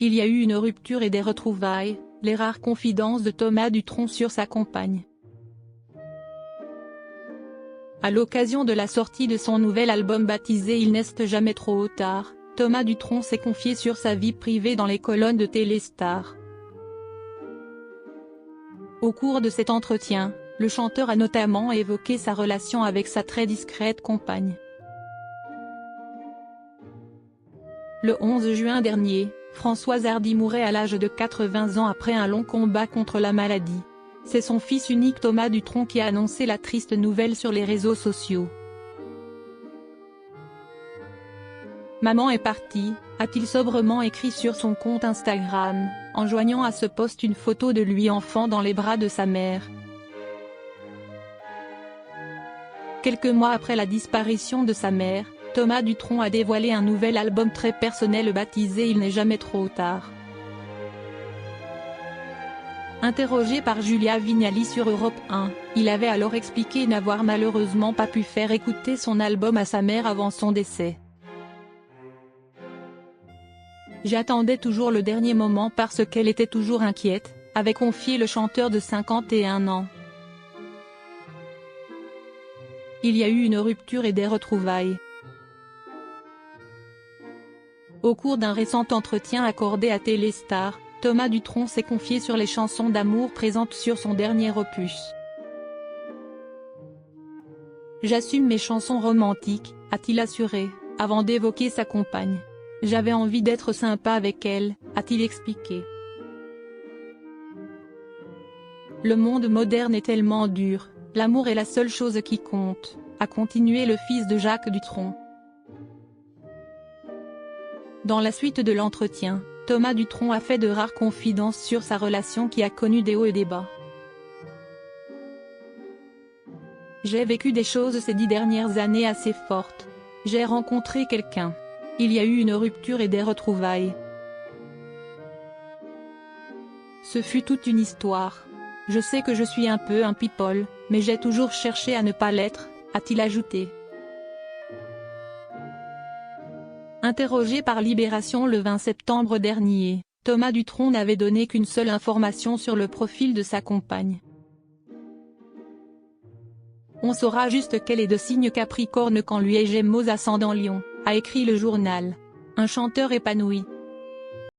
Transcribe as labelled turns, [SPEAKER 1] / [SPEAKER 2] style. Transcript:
[SPEAKER 1] Il y a eu une rupture et des retrouvailles, les rares confidences de Thomas Dutronc sur sa compagne. À l'occasion de la sortie de son nouvel album baptisé Il n'est jamais trop tard, Thomas Dutronc s'est confié sur sa vie privée dans les colonnes de Téléstar. Au cours de cet entretien, le chanteur a notamment évoqué sa relation avec sa très discrète compagne. Le 11 juin dernier, Françoise Hardy mourait à l'âge de 80 ans après un long combat contre la maladie. C'est son fils unique Thomas Dutronc qui a annoncé la triste nouvelle sur les réseaux sociaux. « Maman est partie », a-t-il sobrement écrit sur son compte Instagram, en joignant à ce post une photo de lui enfant dans les bras de sa mère. Quelques mois après la disparition de sa mère, Thomas Dutronc a dévoilé un nouvel album très personnel baptisé Il n'est jamais trop tard. Interrogé par Julia Vignali sur Europe 1, il avait alors expliqué n'avoir malheureusement pas pu faire écouter son album à sa mère avant son décès. « J'attendais toujours le dernier moment parce qu'elle était toujours inquiète », avait confié le chanteur de 51 ans. Il y a eu une rupture et des retrouvailles. Au cours d'un récent entretien accordé à Téléstar, Thomas Dutronc s'est confié sur les chansons d'amour présentes sur son dernier opus. « J'assume mes chansons romantiques », a-t-il assuré, avant d'évoquer sa compagne. « J'avais envie d'être sympa avec elle », a-t-il expliqué. Le monde moderne est tellement dur, l'amour est la seule chose qui compte, a continué le fils de Jacques Dutronc. Dans la suite de l'entretien, Thomas Dutronc a fait de rares confidences sur sa relation qui a connu des hauts et des bas. « J'ai vécu des choses ces 10 dernières années assez fortes. J'ai rencontré quelqu'un. Il y a eu une rupture et des retrouvailles. Ce fut toute une histoire. Je sais que je suis un peu un people, mais j'ai toujours cherché à ne pas l'être », a-t-il ajouté. Interrogé par Libération le 20 septembre dernier, Thomas Dutronc n'avait donné qu'une seule information sur le profil de sa compagne. « On saura juste qu'elle est de signe Capricorne quand lui est Gémeaux ascendant Lion », a écrit le journal. Un chanteur épanoui,